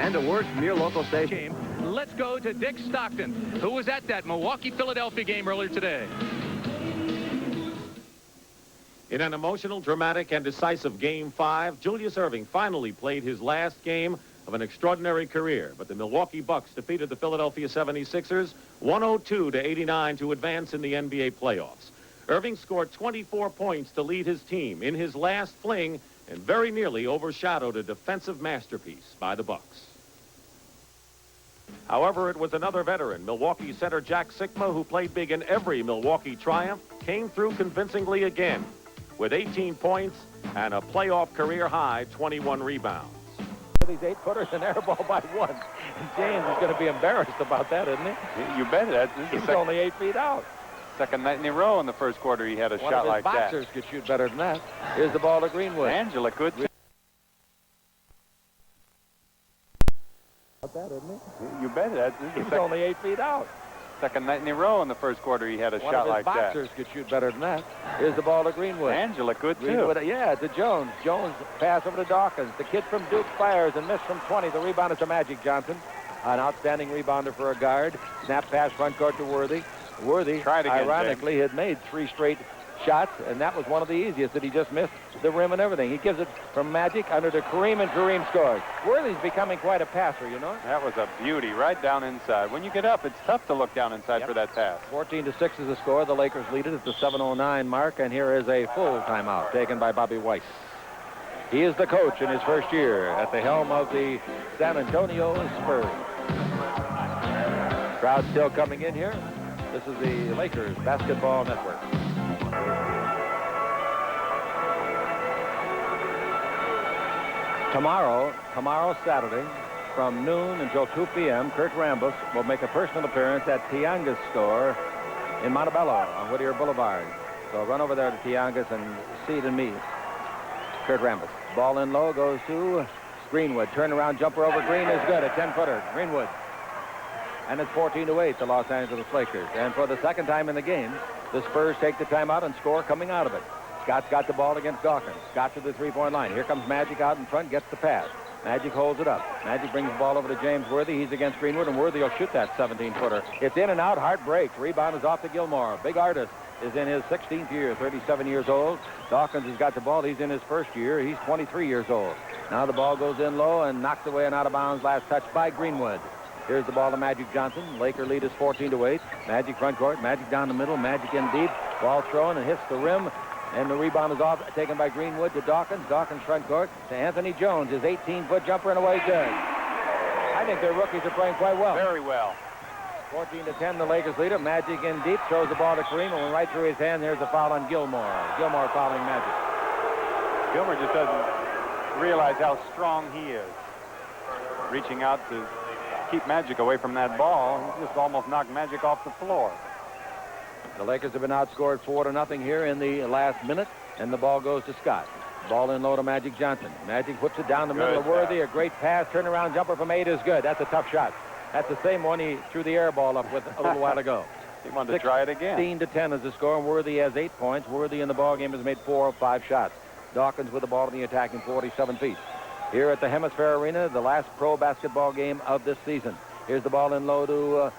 And a word from your local station. Let's go to Dick Stockton, who was at that Milwaukee-Philadelphia game earlier today. In an emotional, dramatic, and decisive Game 5, Julius Erving finally played his last game of an extraordinary career. But the Milwaukee Bucks defeated the Philadelphia 76ers 102-89 to advance in the NBA playoffs. Erving scored 24 points to lead his team in his last fling and very nearly overshadowed a defensive masterpiece by the Bucks. However, it was another veteran, Milwaukee center Jack Sikma, who played big in every Milwaukee triumph, came through convincingly again with 18 points and a playoff career-high 21 rebounds. These 8-footers and air ball by one. And James is going to be embarrassed about that, isn't he? You bet. He's only 8 feet out. Second night in a row in the first quarter he had a shot like that. One of his boxers could shoot better than that. Here's the ball to Greenwood. Angela could. That, isn't he? You bet. He's only 8 feet out. Second night in a row in the first quarter he had a shot like that. One of his boxers could shoot better than that. Here's the ball to Greenwood. Angela could too. Greenwood, yeah, to Jones. Jones pass over to Dawkins. The kid from Duke fires and missed from 20. The rebound is to Magic Johnson. An outstanding rebounder for a guard. Snap pass front court to Worthy. Worthy, tried again, ironically, had made 3 straight shots, and that was one of the easiest that he just missed the rim and everything. He gives it from Magic under to Kareem, and Kareem scores. Worthy's becoming quite a passer, you know. That was a beauty right down inside. When you get up, it's tough to look down inside for that pass. 14-6 is the score. The Lakers lead it at the 7:09 mark, and here is a full timeout taken by Bobby Weiss. He is the coach in his first year at the helm of the San Antonio Spurs. Crowd still coming in here. This is the Lakers Basketball Network. Tomorrow Saturday, from noon until 2 p.m., Kurt Rambis will make a personal appearance at Tianga's store in Montebello on Whittier Boulevard. So run over there to Tianga's and see it and meet Kurt Rambis. Ball in low goes to Greenwood. Turnaround jumper over Green is good. A 10-footer. Greenwood. And it's 14-8, the Los Angeles Lakers. And for the second time in the game, the Spurs take the timeout and score coming out of it. Scott's got the ball against Dawkins. Scott to the three-point line. Here comes Magic out in front, gets the pass. Magic holds it up. Magic brings the ball over to James Worthy. He's against Greenwood, and Worthy will shoot that 17-footer. It's in and out, heart breaks. Rebound is off to Gilmore. Big artist is in his 16th year, 37 years old. Dawkins has got the ball. He's in his first year. He's 23 years old. Now the ball goes in low and knocked away and out of bounds. Last touch by Greenwood. Here's the ball to Magic Johnson. Laker lead is 14-8. Magic front court. Magic down the middle. Magic in deep. Ball thrown and hits the rim. And the rebound is off, taken by Greenwood to Dawkins. Dawkins front court to Anthony Jones. His 18-foot jumper and away good. I think their rookies are playing quite well. Very well. 14-10, the Lakers lead it. Magic in deep. Throws the ball to Kareem and went right through his hand. There's a foul on Gilmore. Gilmore fouling Magic. Gilmore just doesn't realize how strong he is. Reaching out to keep Magic away from that ball. He just almost knocked Magic off the floor. The Lakers have been outscored 4-0 here in the last minute, and the ball goes to Scott. Ball in low to Magic Johnson. Magic whips it down the middle of Worthy. A great pass. Turnaround jumper from 8 is good. That's a tough shot. That's the same one he threw the air ball up with a little while ago. He wanted to try it again. 16-10 is the score, and Worthy has 8 points. Worthy in the ball game has made 4 of 5 shots. Dawkins with the ball in the attacking 47 feet. Here at the Hemisphere Arena, the last pro basketball game of this season. Here's the ball in low to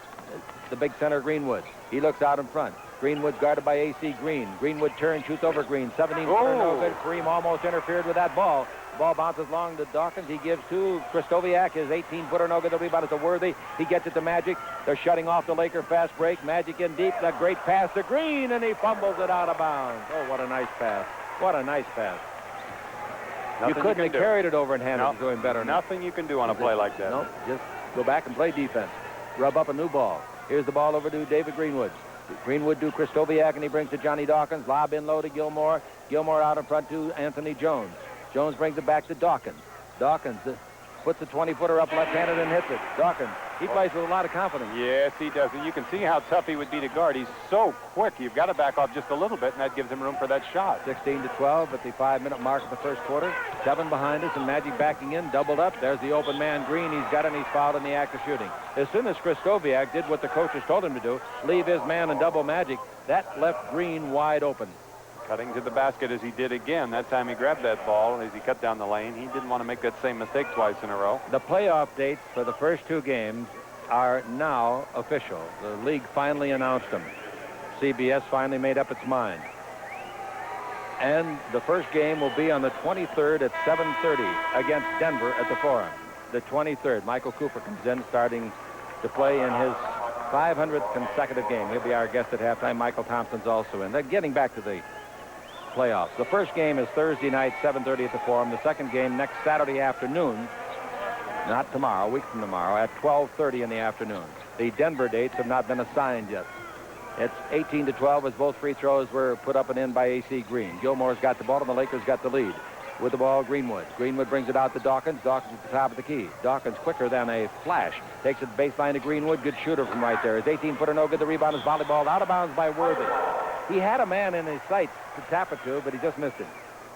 the big center, Greenwood. He looks out in front. Greenwood's guarded by A.C. Green. Greenwood turns, shoots over Green. 17 no good. Kareem almost interfered with that ball. Ball bounces long to Dawkins. He gives to Kristoviak. His 18-footer no good. The rebound is to Worthy. He gets it to Magic. They're shutting off the Laker fast break. Magic in deep. A great pass to Green, and he fumbles it out of bounds. Oh, what a nice pass. What a nice pass. You couldn't have carried it over and handled it doing better. Nothing you can do on a play like that. Nope. Just go back and play defense. Rub up a new ball. Here's the ball over to David Greenwood. Greenwood to Kristoviak, and he brings to Johnny Dawkins. Lob in low to Gilmore. Gilmore out in front to Anthony Jones. Jones brings it back to Dawkins. Dawkins puts the 20-footer up left-handed and hits it. Dawkins, he plays with a lot of confidence. Yes, he does. And you can see how tough he would be to guard. He's so quick. You've got to back off just a little bit, and that gives him room for that shot. 16-12 at the 5-minute mark of the first quarter. 7 behind us, and Magic backing in, doubled up. There's the open man, Green. He's got him. He's fouled in the act of shooting. As soon as Kristoviak did what the coaches told him to do, leave his man and double Magic, that left Green wide open. Cutting to the basket as he did again. That time he grabbed that ball as he cut down the lane. He didn't want to make that same mistake twice in a row. The playoff dates for the first two games are now official. The league finally announced them. CBS finally made up its mind. And the first game will be on the 23rd at 7:30 against Denver at the Forum. The 23rd. Michael Cooper comes in starting to play in his 500th consecutive game. He'll be our guest at halftime. Michael Thompson's also in. They're getting back to the playoffs. The first game is Thursday night, 7:30 at the Forum. The second game next Saturday afternoon, not tomorrow, a week from tomorrow, at 12:30 in the afternoon. The Denver dates have not been assigned yet. It's 18-12 as both free throws were put up and in by A.C. Green. Gilmore's got the ball, and the Lakers got the lead. With the ball, Greenwood. Greenwood brings it out to Dawkins. Dawkins at the top of the key. Dawkins quicker than a flash. Takes it baseline to Greenwood. Good shooter from right there. His 18-footer no good. The rebound is volleyballed out of bounds by Worthy. He had a man in his sights to tap it to, but he just missed it.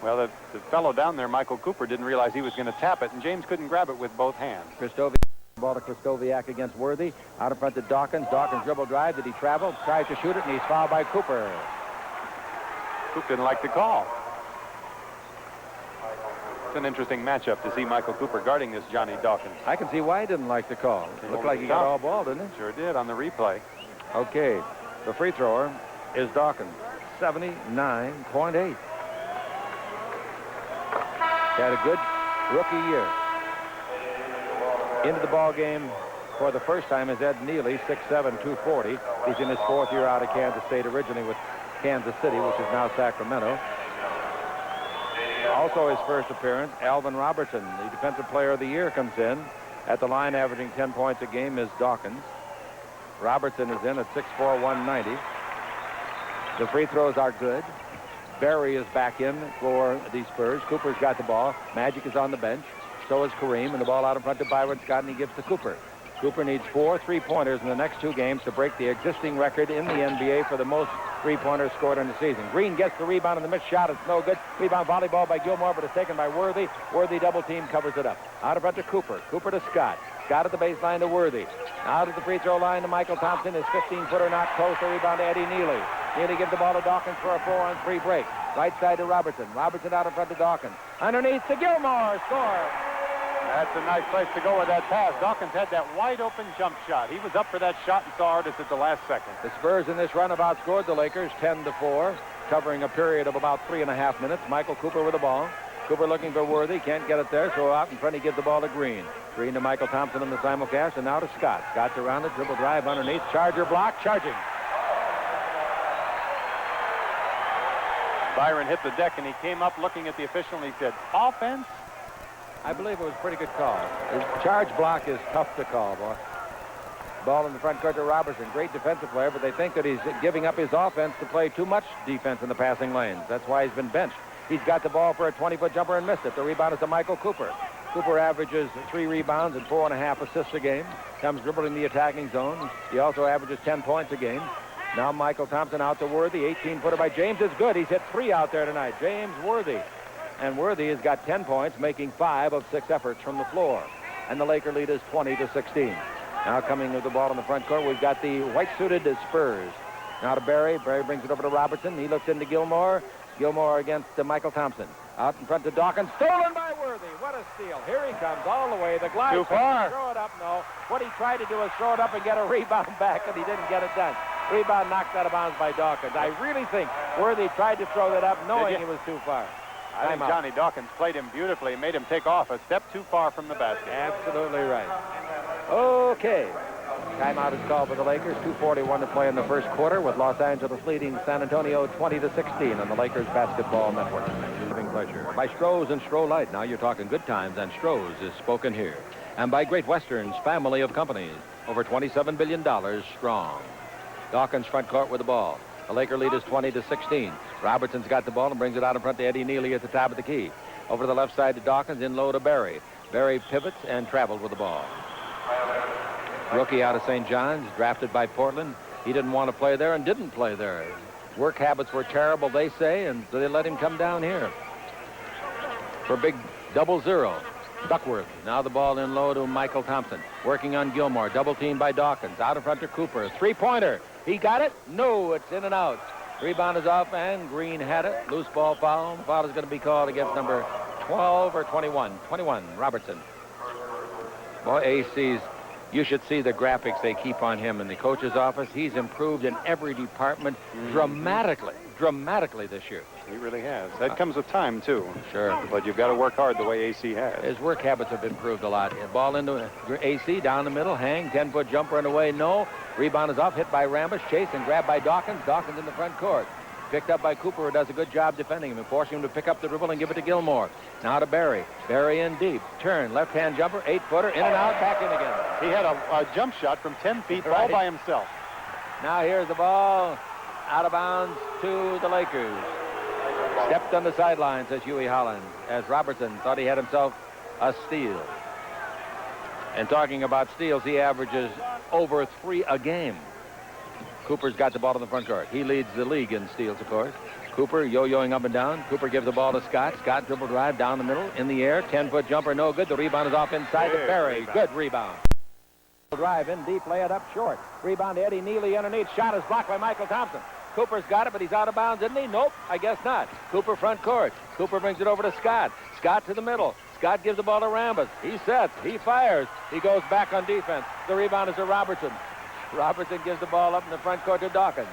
Well, the fellow down there, Michael Cooper, didn't realize he was going to tap it, and James couldn't grab it with both hands. Ball to Kristoviak against Worthy. Out in front to Dawkins. Dawkins dribble drive. Did he travel? Tries to shoot it, and he's fouled by Cooper. Coop didn't like the call. It's an interesting matchup to see Michael Cooper guarding this Johnny Dawkins. I can see why he didn't like the call. Looked like he got all ball, didn't it? Sure did on the replay. Okay. The free thrower is Dawkins. 79.8. Had a good rookie year. Into the ball game for the first time is Ed Neely, 6'7", 240. He's in his fourth year out of Kansas State, originally with Kansas City, which is now Sacramento. Also his first appearance, Alvin Robertson, the Defensive Player of the Year, comes in. At the line, averaging 10 points a game, is Dawkins. Robertson is in at 6'4", 190. The free throws are good. Barry is back in for the Spurs. Cooper's got the ball. Magic is on the bench. So is Kareem, and the ball out in front to Byron Scott, and he gives to Cooper. Cooper needs 4 3-pointers in the next 2 games to break the existing record in the NBA for the most 3-pointers scored in the season. Green gets the rebound, and the missed shot. It's no good. Rebound volleyball by Gilmore, but it's taken by Worthy. Worthy double team covers it up. Out in front to Cooper. Cooper to Scott. Scott at the baseline to Worthy. Out at the free throw line to Michael Thompson. His 15-footer not close. The rebound to Eddie Neely. Neely gives the ball to Dawkins for a 4-on-3 break. Right side to Robertson. Robertson out in front to Dawkins. Underneath to Gilmore. Score. That's a nice place to go with that pass. Dawkins had that wide-open jump shot. He was up for that shot and saw Artis at the last second. The Spurs in this run have outscored the Lakers 10-4, covering a period of about 3.5 minutes. Michael Cooper with the ball. Cooper looking for Worthy. Can't get it there, so out in front he gives the ball to Green. Green to Michael Thompson in the simulcast, and now to Scott. Scott's around it, dribble drive underneath. Charger block, charging. Byron hit the deck, and he came up looking at the official, and he said, offense? I believe it was a pretty good call. His charge block is tough to call, boy. Ball in the front court to Robertson. Great defensive player, but they think that he's giving up his offense to play too much defense in the passing lanes. That's why he's been benched. He's got the ball for a 20-foot jumper and missed it. The rebound is to Michael Cooper. Cooper averages 3 rebounds and 4.5 assists a game. Comes dribbling the attacking zone. He also averages 10 points a game. Now Michael Thompson out to Worthy. 18-footer by James is good. He's hit 3 out there tonight. James Worthy. And Worthy has got 10 points, making 5 of 6 efforts from the floor. And the Laker lead is 20-16. Now coming with the ball in the front court, we've got the white-suited Spurs. Now to Barry. Barry brings it over to Robertson. He looks into Gilmore. Gilmore against Michael Thompson. Out in front to Dawkins. Stolen by Worthy. What a steal. Here he comes all the way. The glide. Too far. Throw it up. No. What he tried to do is throw it up and get a rebound back, and he didn't get it done. Rebound knocked out of bounds by Dawkins. I really think Worthy tried to throw that up knowing it was too far. I think Johnny Dawkins played him beautifully, made him take off a step too far from the basket. Absolutely right. Okay. Timeout is called for the Lakers. 2:41 to play in the first quarter, with Los Angeles leading San Antonio 20-16 on the Lakers Basketball Network. Living pleasure. By Stroh's and Stroh Light. Now you're talking good times, and Stroh's is spoken here. And by Great Western's family of companies, over $27 billion strong. Dawkins front court with the ball. The Laker lead is 20-16. Robertson's got the ball and brings it out in front to Eddie Neely at the top of the key. Over to the left side to Dawkins, in low to Barry. Barry pivots and travels with the ball. Rookie out of St. John's, drafted by Portland. He didn't want to play there and didn't play there. Work habits were terrible, they say, and so they let him come down here for big 0-0. Duckworth. Now the ball in low to Michael Thompson. Working on Gilmore. Double team by Dawkins. Out in front to Cooper. 3-pointer. He got it? No, it's in and out. Rebound is off, and Green had it. Loose ball foul. The foul is going to be called against number 12 or 21. 21, Robertson. Boy, AC's, you should see the graphics they keep on him in the coach's office. He's improved in every department dramatically this year. He really has. That comes with time, too. Sure. But you've got to work hard the way AC has. His work habits have improved a lot. Ball into AC, down the middle, hang, 10-foot jumper and away, no. Rebound is off, hit by Rambis, chased and grabbed by Dawkins. Dawkins in the front court. Picked up by Cooper, who does a good job defending him and forcing him to pick up the dribble and give it to Gilmore. Now to Barry. Barry in deep. Turn, left-hand jumper, 8-footer, in and out, back in again. He had a jump shot from 10 feet all Right. by himself. Now here's the ball out of bounds to the Lakers. Stepped on the sideline, says Huey Holland, as Robertson thought he had himself a steal. And talking about steals, he averages over 3 a game. Cooper's got the ball in the front court. He leads the league in steals, of course. Cooper yo-yoing up and down. Cooper gives the ball to Scott. Scott dribble drive down the middle, in the air. 10-foot jumper, no good. The rebound is off inside to Barry. Good rebound. Drive in deep, lay it up short. Rebound to Eddie Neely underneath. Shot is blocked by Michael Thompson. Cooper's got it, but he's out of bounds, isn't he? Nope, I guess not. Cooper front court. Cooper brings it over to Scott. Scott to the middle. Scott gives the ball to Rambis. He sets. He fires. He goes back on defense. The rebound is to Robertson. Robertson gives the ball up in the front court to Dawkins.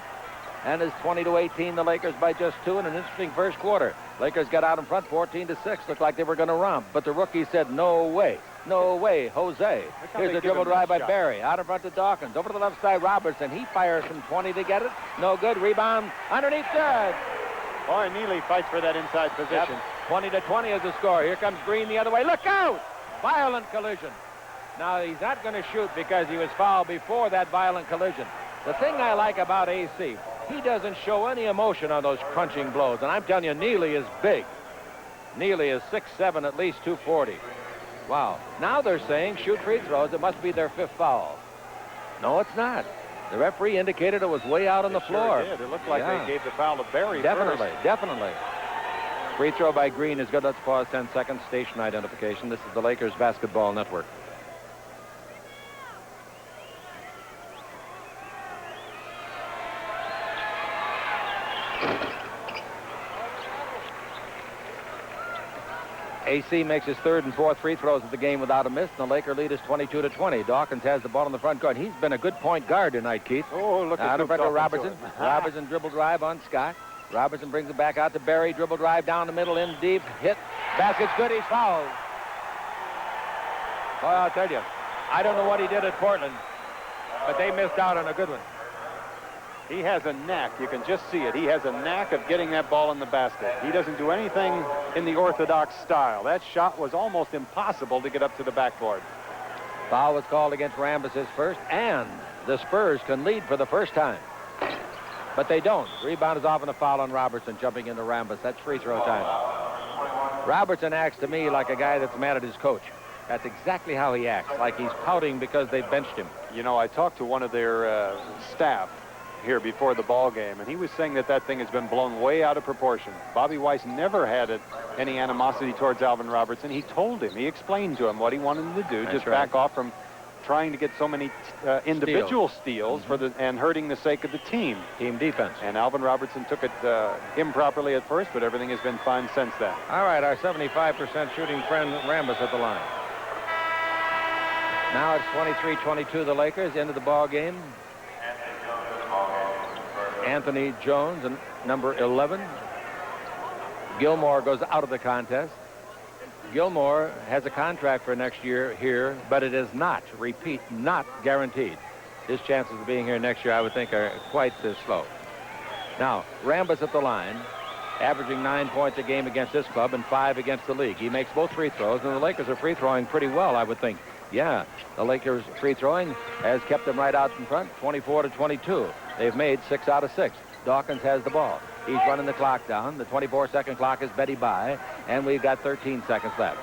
And it's 20-18, the Lakers by just 2 in an interesting first quarter. Lakers got out in front 14-6. Looked like they were going to romp, but the rookie said, no way. No way, Jose. Here's a dribble drive by Barry. Out in front to Dawkins. Over to the left side, Robertson. He fires from 20 to get it. No good. Rebound underneath third. Boy, Neely fights for that inside position. Yep. 20-20 is the score. Here comes Green the other way. Look out! Violent collision. Now, he's not going to shoot because he was fouled before that violent collision. The thing I like about AC, he doesn't show any emotion on those crunching blows. And I'm telling you, Neely is big. Neely is 6'7", at least 240. Wow. Now they're saying shoot free throws. It must be their 5th foul. No, it's not. The referee indicated it was way out on the floor. Sure did. It looked like they gave the foul to Barry Definitely, first. definitely. Free throw by Green is good. Let's pause 10 seconds. Station identification. This is the Lakers Basketball Network. AC makes his 3rd and 4th free throws of the game without a miss, and the Laker lead is 22-20. Dawkins has the ball in the front court. He's been a good point guard tonight, Keith. Oh, look at out in front of Robertson. to Robertson dribble drive on Scott. Robertson brings it back out to Barry. Dribble drive down the middle, in deep. Hit. Basket's good. He's fouled. Boy, I'll tell you, I don't know what he did at Portland, but they missed out on a good one. He has a knack. You can just see it. He has a knack of getting that ball in the basket. He doesn't do anything in the orthodox style. That shot was almost impossible to get up to the backboard. Foul was called against Rambis, his first, and the Spurs can lead for the first time. But they don't. Rebound is off and a foul on Robertson, jumping into Rambis. That's free throw time. Robertson acts to me like a guy that's mad at his coach. That's exactly how he acts, like he's pouting because they benched him. You know, I talked to one of their staff here before the ball game, and he was saying that that thing has been blown way out of proportion. Bobby Weiss never had any animosity towards Alvin Robertson. He told him, he explained to him what he wanted him to do. That's just right. back off from trying to get so many individual steals for and hurting the sake of the team. Team defense. And Alvin Robertson took it improperly at first, but everything has been fine since then. All right, our 75% shooting friend Rambis at the line. Now it's 23-22, the Lakers into the ball game. Anthony Jones, and number 11. Gilmore goes out of the contest. Gilmore has a contract for next year here, but it is not, repeat, not guaranteed. His chances of being here next year, I would think, are quite slow. Now, Rambis at the line, averaging 9 points a game against this club and 5 against the league. He makes both free throws, and the Lakers are free throwing pretty well, I would think. Yeah, the Lakers free throwing has kept them right out in front, 24-22. They've made 6 out of 6. Dawkins has the ball. He's running the clock down. The 24-second clock is Betty by, and we've got 13 seconds left.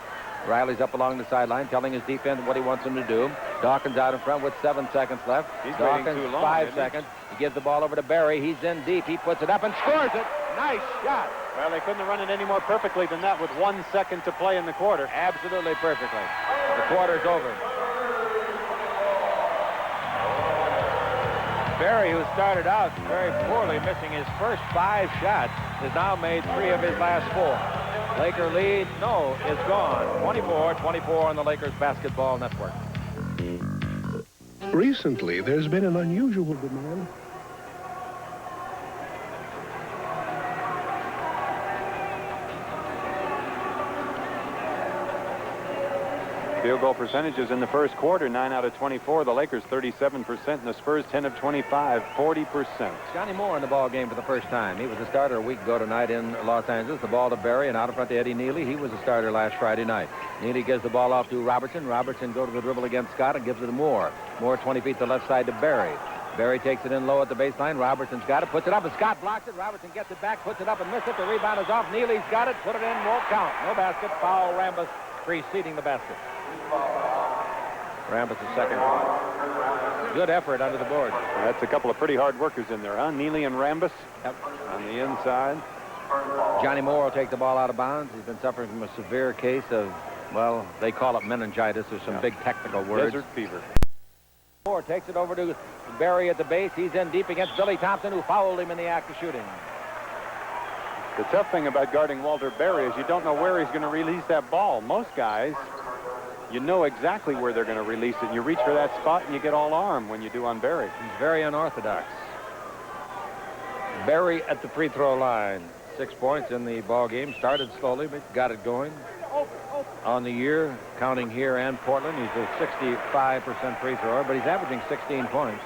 Riley's up along the sideline telling his defense what he wants them to do. Dawkins out in front with 7 seconds left. He's Dawkins, waiting too long, 5 seconds. He gives the ball over to Barry. He's in deep. He puts it up and scores it. Nice shot. Well, they couldn't have run it any more perfectly than that with 1 second to play in the quarter. Absolutely perfectly. The quarter's over. Berry, who started out very poorly, missing his first 5 shots, has now made 3 of his last 4. Laker lead, no, is gone. 24-24 on the Lakers Basketball Network. Recently, there's been an unusual demand. Field goal percentages in the first quarter, 9 out of 24. The Lakers 37%, and the Spurs 10 of 25, 40%. Johnny Moore in the ball game for the first time. He was a starter a week ago tonight in Los Angeles. The ball to Berry, and out in front to Eddie Neely. He was a starter last Friday night. Neely gives the ball off to Robertson. Robertson goes to the dribble against Scott and gives it to Moore. Moore 20 feet to the left side to Berry. Berry takes it in low at the baseline. Robertson's got it, puts it up, and Scott blocks it. Robertson gets it back, puts it up and misses it. The rebound is off. Neely's got it, put it in, won't count. No basket. Foul Rambus preceding the basket. Rambus' second foul. Good effort under the board. That's a couple of pretty hard workers in there, huh? Neely and Rambus on the inside. Johnny Moore will take the ball out of bounds. He's been suffering from a severe case of, well, they call it meningitis. There's some big technical words. Desert fever. Moore takes it over to Berry at the base. He's in deep against Billy Thompson, who fouled him in the act of shooting. The tough thing about guarding Walter Berry is you don't know where he's going to release that ball. Most guys, you know exactly where they're going to release it. And you reach for that spot and you get all arm when you do on Berry. He's very unorthodox. Berry at the free throw line. 6 points in the ball game. Started slowly, but got it going. On the year, counting here and Portland, he's a 65% free thrower, but he's averaging 16 points.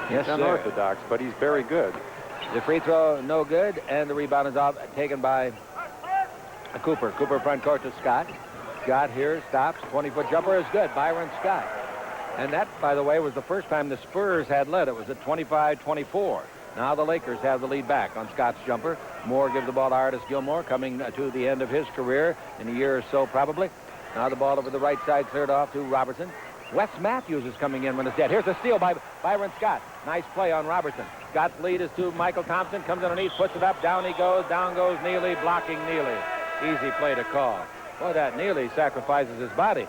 Yes, He's unorthodox, but he's very good. The free throw, no good, and the rebound is off, taken by Cooper. Cooper front court to Scott. Scott here stops. 20-foot jumper is good. Byron Scott. And that, by the way, was the first time the Spurs had led. It was at 25-24. Now the Lakers have the lead back on Scott's jumper. Moore gives the ball to Artis Gilmore, coming to the end of his career in a year or so, probably. Now the ball over the right side, cleared off to Robertson. Wes Matthews is coming in when it's dead. Here's a steal by Byron Scott. Nice play on Robertson. Scott's lead is to Michael Thompson. Comes underneath, puts it up. Down he goes. Down goes Neely, blocking Neely. Easy play to call. Boy, that Neely sacrifices his body.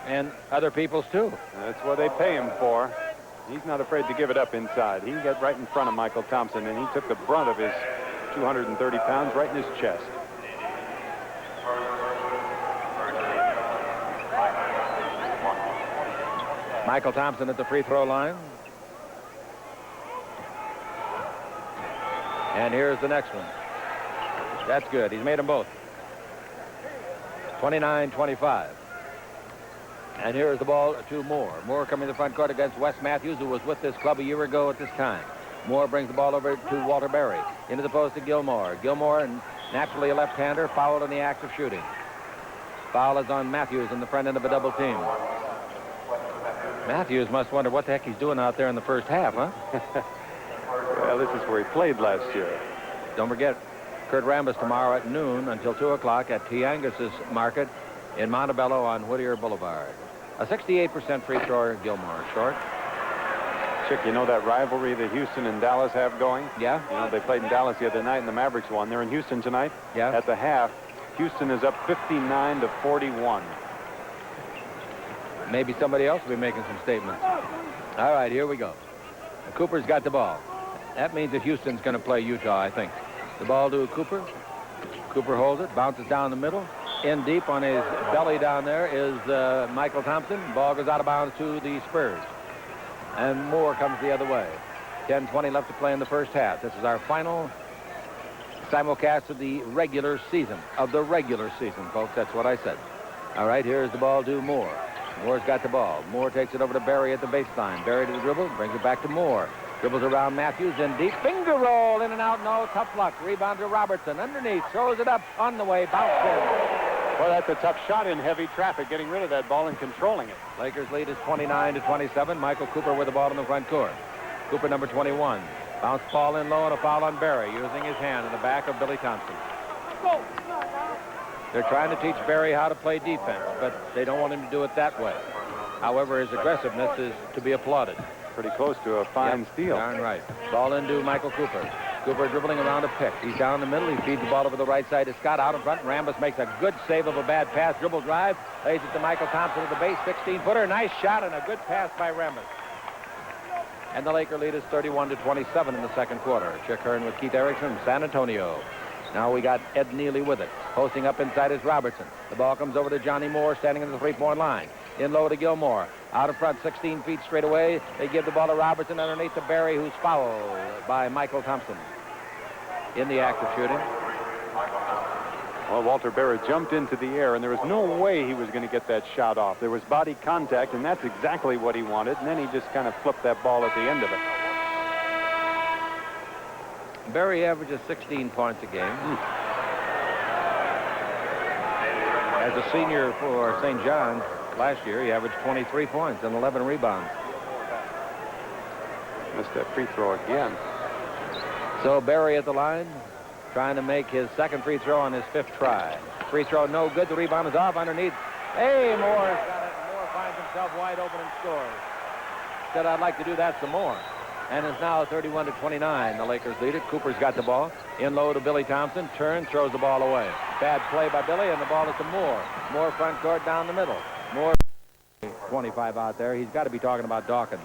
And other people's, too. That's what they pay him for. He's not afraid to give it up inside. He got right in front of Michael Thompson, and he took the brunt of his 230 pounds right in his chest. Michael Thompson at the free throw line. And here's the next one. That's good. He's made them both. 29-25. And here's the ball to Moore. Moore coming to the front court against Wes Matthews, who was with this club a year ago at this time. Moore brings the ball over to Walter Berry. Into the post to Gilmore. Gilmore, naturally a left-hander, fouled in the act of shooting. Foul is on Matthews in the front end of a double team. Matthews must wonder what the heck he's doing out there in the first half, huh? Well, this is where he played last year. Don't forget, Kurt Rambus tomorrow at noon until 2 o'clock at Tianguis's Market in Montebello on Whittier Boulevard. A 68% free thrower, Gilmore, short. Chick, you know that rivalry that Houston and Dallas have going? Yeah. You know, they played in Dallas the other night and the Mavericks won. They're in Houston tonight. Yeah. At the half, Houston is up 59-41. Maybe somebody else will be making some statements. All right, here we go. Cooper's got the ball. That means that Houston's going to play Utah, I think. The ball to Cooper. Cooper holds it, bounces down the middle. In deep on his belly down there is Michael Thompson. Ball goes out of bounds to the Spurs. And Moore comes the other way. 10:20 left to play in the first half. This is our final simulcast of the regular season. Folks. That's what I said. All right, here's the ball to Moore. Moore's got the ball. Moore takes it over to Berry at the baseline. Berry to the dribble, brings it back to Moore. Dribbles around Matthews in deep. Finger roll, in and out, no, tough luck. Rebound to Robertson. Underneath, throws it up, on the way, bounce in. Well, that's a tough shot in heavy traffic, getting rid of that ball and controlling it. Lakers lead is 29-27. Michael Cooper with the ball in the front court. Cooper, number 21. Bounce ball in low and a foul on Berry, using his hand in the back of Billy Thompson. They're trying to teach Berry how to play defense, but they don't want him to do it that way. However, his aggressiveness is to be applauded. Pretty close to a fine steal. Darn right. Ball into Michael Cooper. Cooper dribbling around a pick. He's down the middle. He feeds the ball over the right side to Scott. Out in front. Rambus makes a good save of a bad pass. Dribble drive. Lays it to Michael Thompson at the base. 16-footer. Nice shot and a good pass by Rambus. And the Laker lead is 31-27 in the second quarter. Chick Hearn with Keith Erickson from San Antonio. Now we got Ed Neely with it. Posting up inside is Robertson. The ball comes over to Johnny Moore standing in the three-point line. In low to Gilmore. Out in front, 16 feet straight away. They give the ball to Robertson underneath to Barry, who's fouled by Michael Thompson. In the act of shooting. Well, Walter Berry jumped into the air, and there was no way he was going to get that shot off. There was body contact, and that's exactly what he wanted. And then he just kind of flipped that ball at the end of it. Berry averages 16 points a game. As a senior for St. John's last year, he averaged 23 points and 11 rebounds. Missed that free throw again. So Berry at the line, trying to make his second free throw on his fifth try. Free throw no good. The rebound is off underneath. Hey, Moore's got it. Moore finds himself wide open and scores. Said I'd like to do that some more. And it's now 31-29. The Lakers lead it. Cooper's got the ball. In low to Billy Thompson. Turns, throws the ball away. Bad play by Billy, and the ball is to Moore. Moore front court down the middle. Moore 25 out there. He's got to be talking about Dawkins.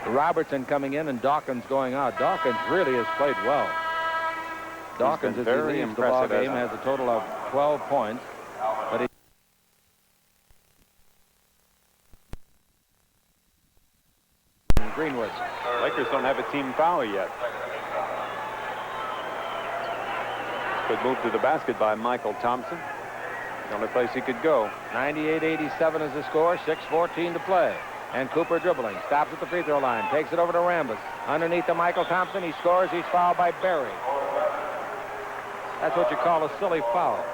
Robertson coming in and Dawkins going out. Dawkins really has played well. Dawkins is very impressive. The ball game has a total of 12 points, but he Greenwood. Lakers don't have a team foul yet. Good move to the basket by Michael Thompson. The only place he could go. 98-87 is the score. 6:14 to play. And Cooper dribbling. Stops at the free throw line. Takes it over to Rambus. Underneath to Michael Thompson. He scores. He's fouled by Berry. That's what you call a silly foul.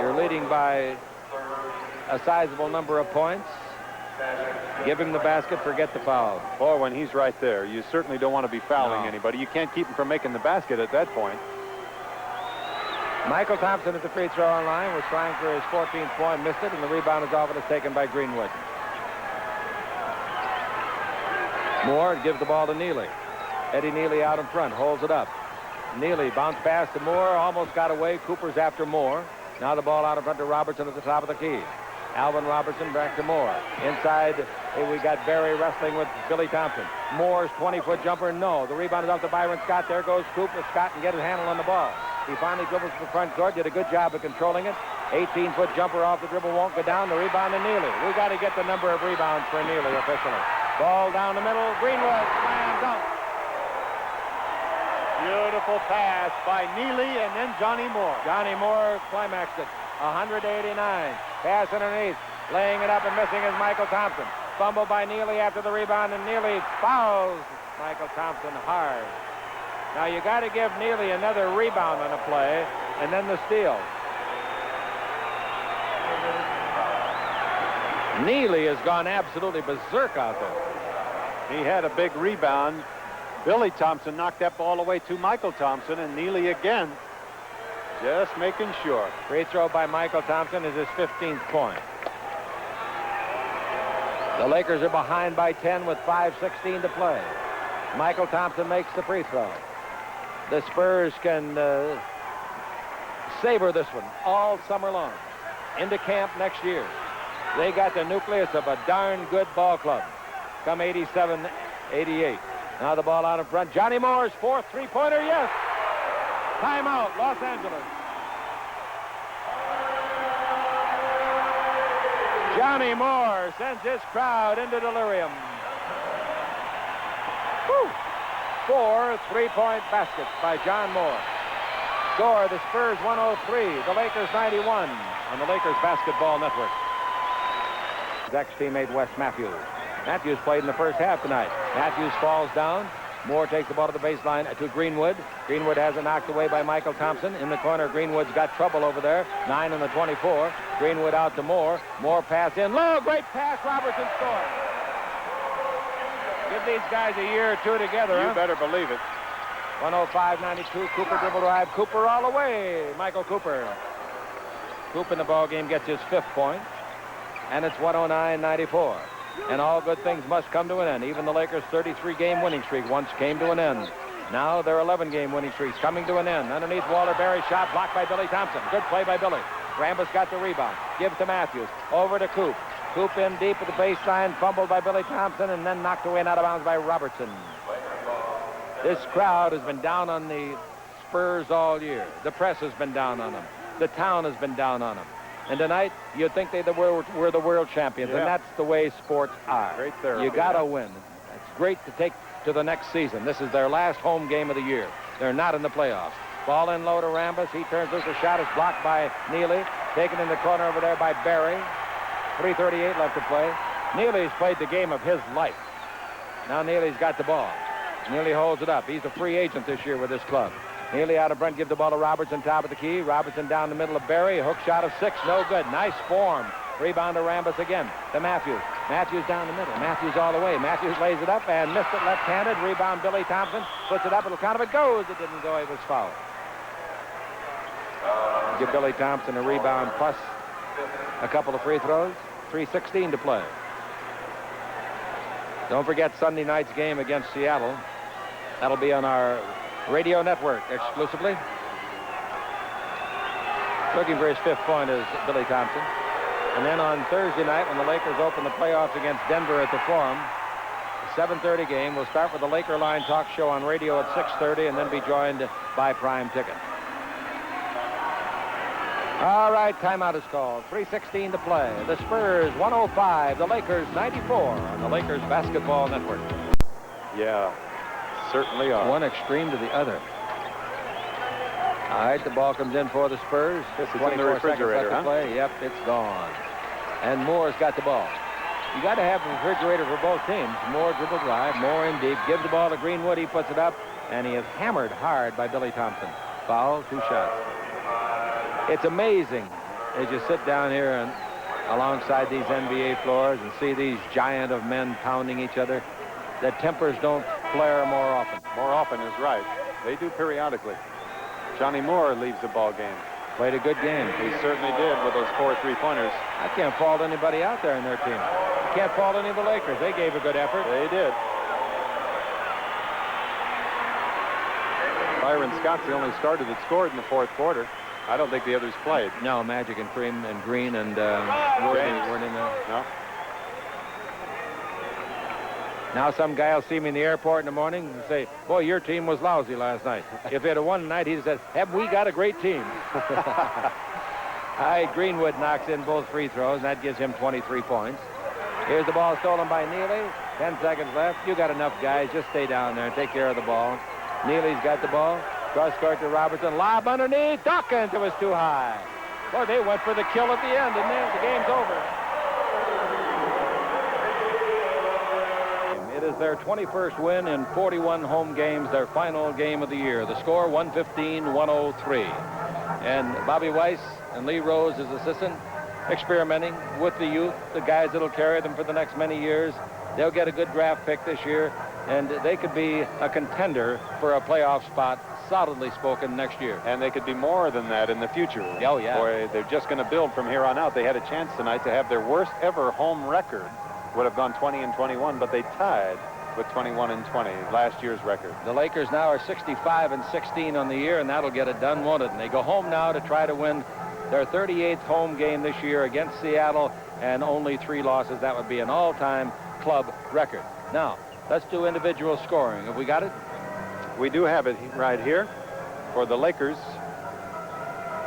You're leading by a sizable number of points. Give him the basket, forget the foul. Boy, when he's right there, you certainly don't want to be fouling anybody. You can't keep him from making the basket at that point. Michael Thompson at the free throw line was trying for his 14th point, missed it, and the rebound is off and it's taken by Greenwood. Moore gives the ball to Neely. Eddie Neely out in front, holds it up. Neely bounce pass to Moore, almost got away. Cooper's after Moore. Now the ball out in front to Robertson at the top of the key. Alvin Robertson back to Moore. Inside, we got Barry wrestling with Billy Thompson. Moore's 20-foot jumper, no. The rebound is off to Byron Scott. There goes Cooper. Scott can get his handle on the ball. He finally dribbles to the front court, did a good job of controlling it. 18-foot jumper off the dribble, won't go down. The rebound to Neely. We got to get the number of rebounds for Neely officially. Ball down the middle. Greenwood, slam dunk. Beautiful pass by Neely and then Johnny Moore. Johnny Moore climaxed it. 100-89. Pass underneath. Laying it up and missing is Michael Thompson. Fumble by Neely after the rebound, and Neely fouls Michael Thompson hard. Now you got to give Neely another rebound on a play, and then the steal. Neely has gone absolutely berserk out there. He had a big rebound. Billy Thompson knocked that ball away to Michael Thompson, and Neely again just making sure. Free throw by Michael Thompson is his 15th point. The Lakers are behind by 10 with 5:16 to play. Michael Thompson makes the free throw. The Spurs can savor this one all summer long. Into camp next year. They got the nucleus of a darn good ball club. Come 87-88. Now the ball out in front. Johnny Moore's fourth three-pointer, yes. Timeout, Los Angeles. Johnny Moore sends his crowd into delirium. Woo. 4 three-point baskets by John Moore. Score, the Spurs 103, the Lakers 91 on the Lakers Basketball Network. His ex-teammate Wes Matthews. Matthews played in the first half tonight. Matthews falls down. Moore takes the ball to the baseline to Greenwood. Greenwood has it knocked away by Michael Thompson. In the corner, Greenwood's got trouble over there. 9 on the 24. Greenwood out to Moore. Moore pass in low. Great pass. Robertson scores. Give these guys a year or two together, You better believe it. 105-92. Cooper dribble drive. Cooper all the way. Michael Cooper. Cooper in the ball game gets his 5th point. And it's 109-94. And all good things must come to an end. Even the Lakers' 33-game winning streak once came to an end. Now their 11-game winning streak's coming to an end. Underneath Walter Berry, shot blocked by Billy Thompson. Good play by Billy. Rambus got the rebound. Give to Matthews. Over to Coop. Coop in deep at the baseline, fumbled by Billy Thompson, and then knocked away and out of bounds by Robertson. This crowd has been down on the Spurs all year. The press has been down on them. The town has been down on them. And tonight, you'd think they were the world champions, and that's the way sports are. Great therapy. You got to win. It's great to take to the next season. This is their last home game of the year. They're not in the playoffs. Ball in low to Rambus. He turns loose. The shot is blocked by Neely. Taken in the corner over there by Berry. 3:38 left to play. Neely's played the game of his life. Now Neely's got the ball. Neely holds it up. He's a free agent this year with this club. Neely out in front, give the ball to Robertson, top of the key. Robertson down the middle of Berry. Hook shot of 6, no good. Nice form. Rebound to Rambus again. To Matthews. Matthews down the middle. Matthews all the way. Matthews lays it up and missed it left-handed. Rebound Billy Thompson. Puts it up. It'll count if it goes. It didn't go. It was fouled. Give Billy Thompson a rebound plus a couple of free throws. 3:16 to play. Don't forget Sunday night's game against Seattle. That'll be on our radio network exclusively. Looking for his 5th point is Billy Thompson. And then on Thursday night, when the Lakers open the playoffs against Denver at the Forum, the 7:30 game, we'll start with the Laker Line talk show on radio at 6:30 and then be joined by Prime Ticket. All right, timeout is called. 3:16 to play. The Spurs 105, the Lakers 94 on the Lakers Basketball Network. Yeah, certainly are. One extreme to the other. All right, the ball comes in for the Spurs. This is in the refrigerator, huh? Play. Yep, it's gone. And Moore's got the ball. You got to have a refrigerator for both teams. Moore dribble drive, Moore in deep, gives the ball to Greenwood. He puts it up, and he is hammered hard by Billy Thompson. Foul, 2 shots. It's amazing as you sit down here and alongside these NBA floors and see these giant of men pounding each other, that tempers don't flare more often. More often is right. They do periodically. Johnny Moore leaves the ball game. Played a good game. He certainly did with those 4 3-pointers. I can't fault anybody out there in their team. I can't fault any of the Lakers. They gave a good effort. They did. Byron Scott's the only starter that scored in the 4th quarter. I don't think the others played. No, Magic and Cream and Green and weren't in there. No. Now some guy will see me in the airport in the morning and say, boy, your team was lousy last night. If they'd have won tonight, he'd have said, have we got a great team? Greenwood knocks in both free throws, and that gives him 23 points. Here's the ball stolen by Neely. 10 seconds left. You got enough guys. Just stay down there and take care of the ball. Neely's got the ball. Cross court to Robertson. Lob underneath. Dawkins. It was too high. Boy, they went for the kill at the end, didn't they? The game's over. It is their 21st win in 41 home games, their final game of the year. The score, 115-103. And Bobby Weiss and Lee Rose, his assistant, experimenting with the youth, the guys that'll carry them for the next many years. They'll get a good draft pick this year, and they could be a contender for a playoff spot, solidly spoken, next year. And they could be more than that in the future. Oh, yeah. Boy, they're just going to build from here on out. They had a chance tonight to have their worst ever home record. Would have gone 20-21, but they tied with 21-20, last year's record. The Lakers now are 65-16 on the year, and that'll get it done, won't it? And they go home now to try to win their 38th home game this year against Seattle, and only 3 losses. That would be an all-time club record. Now, let's do individual scoring. Have we got it? We do have it right here for the Lakers.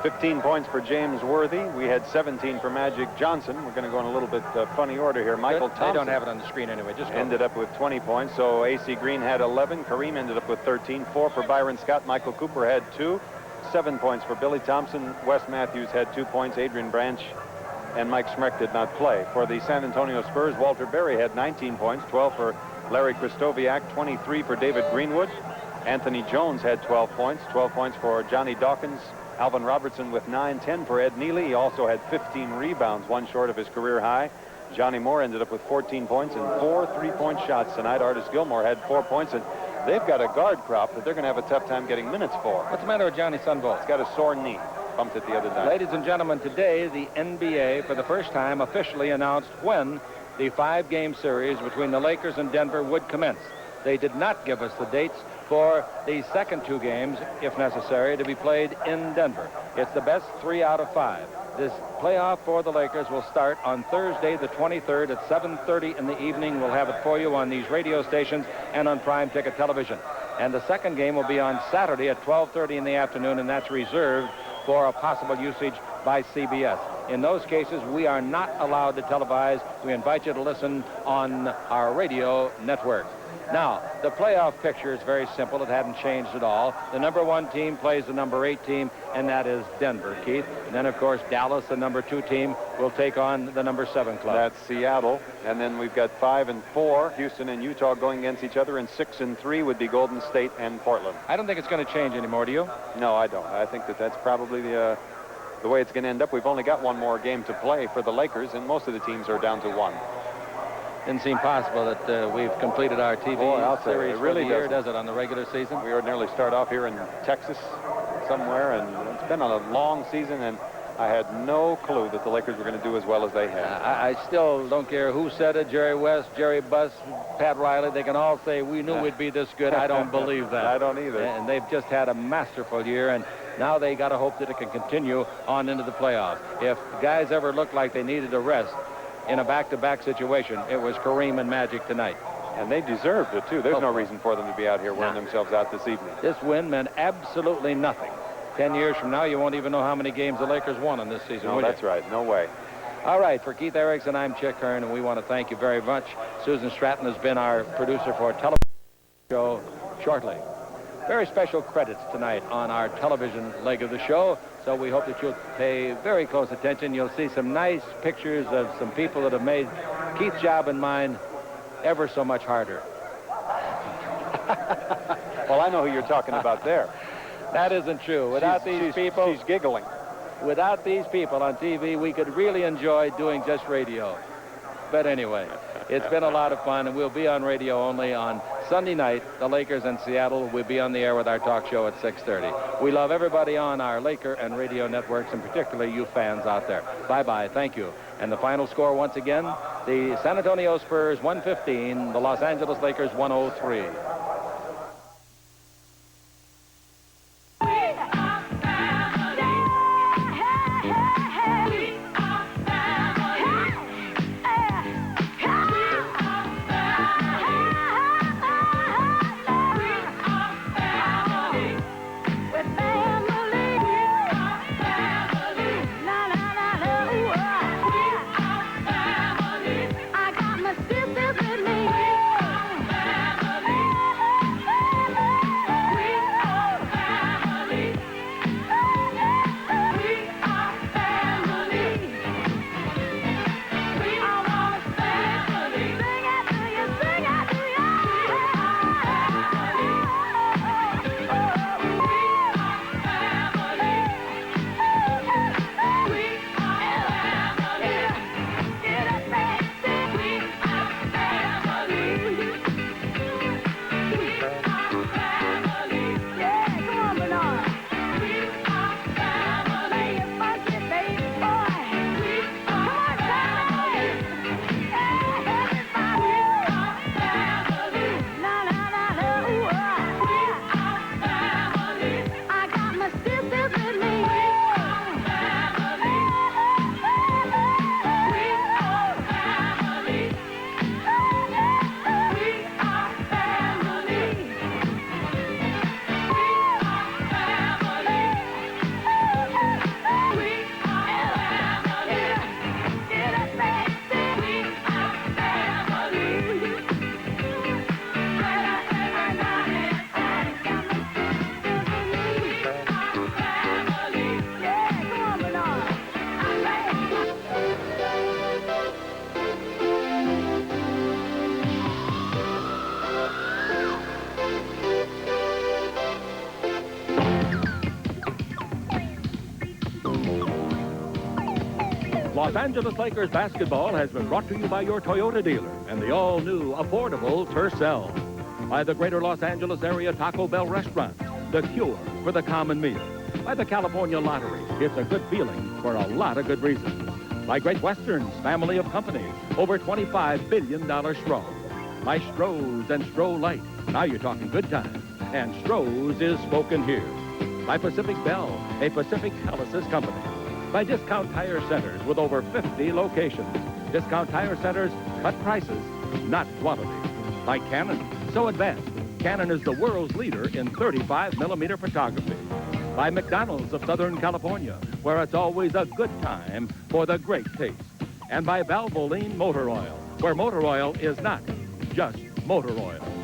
15 points for James Worthy. We had 17 for Magic Johnson. We're going to go in a little bit funny order here. Michael Thompson. They don't have it on the screen anyway. Just ended up with 20 points. So A.C. Green had 11. Kareem ended up with 13. 4 for Byron Scott. Michael Cooper had 2. 7 points for Billy Thompson. Wes Matthews had 2 points. Adrian Branch and Mike Schmeck did not play. For the San Antonio Spurs, Walter Berry had 19 points. 12 for Larry Kristoviak. 23 for David Greenwood. Anthony Jones had 12 points. 12 points for Johnny Dawkins. Alvin Robertson with 9, 10 for Ed Neely. He also had 15 rebounds, 1 short of his career high. Johnny Moore ended up with 14 points and 4 3-point shots tonight. Artis Gilmore had 4 points, and they've got a guard crop that they're going to have a tough time getting minutes for. What's the matter with Johnny Sunvolt? He's got a sore knee. Bumped it the other night. Ladies and gentlemen, today the NBA, for the first time, officially announced when the 5-game series between the Lakers and Denver would commence. They did not give us the dates for the second 2 games, if necessary, to be played in Denver. It's the best 3 out of 5. This playoff for the Lakers will start on Thursday, the 23rd at 7:30 in the evening. We'll have it for you on these radio stations and on Prime Ticket Television. And the second game will be on Saturday at 12:30 in the afternoon, and that's reserved for a possible usage by CBS. In those cases, we are not allowed to televise. We invite you to listen on our radio network. Now, the playoff picture is very simple. It hadn't changed at all. The number 1 team plays the number 8 team, and that is Denver, Keith. And then, of course, Dallas, the number 2 team, will take on the number 7 club. That's Seattle. And then we've got 5 and 4, Houston and Utah going against each other, and 6 and 3 would be Golden State and Portland. I don't think it's going to change anymore, do you? No, I don't. I think that that's probably the way it's going to end up. We've only got 1 more game to play for the Lakers, and most of the teams are down to 1. Didn't seem possible that we've completed our TV series it really for the year, doesn't. does it, on the regular season? We ordinarily start off here in Texas somewhere, and it's been a long season, and I had no clue that the Lakers were going to do as well as they have. I still don't care who said it, Jerry West, Jerry Buss, Pat Riley. They can all say, we knew we'd be this good. I don't believe that. I don't either. And they've just had a masterful year, and now they got to hope that it can continue on into the playoffs. If guys ever looked like they needed a rest in a back-to-back situation, it was Kareem and Magic tonight. And they deserved it, too. There's no reason for them to be out here wearing themselves out this evening. This win meant absolutely nothing. 10 years from now, you won't even know how many games the Lakers won in this season, No, will that's you? right. No way. All right, for Keith Erickson, I'm Chick Hearn, and we want to thank you very much. Susan Stratton has been our producer for a television show shortly. Very special credits tonight on our television leg of the show, so we hope that you'll pay very close attention. You'll see some nice pictures of some people that have made Keith's job and mine ever so much harder. Well, I know who you're talking about there. That isn't true. Without these people, she's giggling. Without these people on TV, we could really enjoy doing just radio. But anyway, it's been a lot of fun, and we'll be on radio only on Sunday night. The Lakers and Seattle will be on the air with our talk show at 6:30. We love everybody on our Laker and radio networks, and particularly you fans out there. Bye-bye. Thank you. And the final score once again, the San Antonio Spurs 115, the Los Angeles Lakers 103. Los Angeles Lakers basketball has been brought to you by your Toyota dealer and the all-new, affordable Tercel. By the Greater Los Angeles area Taco Bell restaurant, the cure for the common meal. By the California Lottery, it's a good feeling for a lot of good reasons. By Great Western's family of companies, over $25 billion strong. By Stroh's and Stroh Light. Now you're talking good times. And Stroh's is spoken here. By Pacific Bell, a Pacific Helices company. By Discount Tire Centers with over 50 locations. Discount Tire Centers cut prices, not quality. By Canon, so advanced. Canon is the world's leader in 35mm photography. By McDonald's of Southern California, where it's always a good time for the great taste. And by Valvoline Motor Oil, where motor oil is not just motor oil.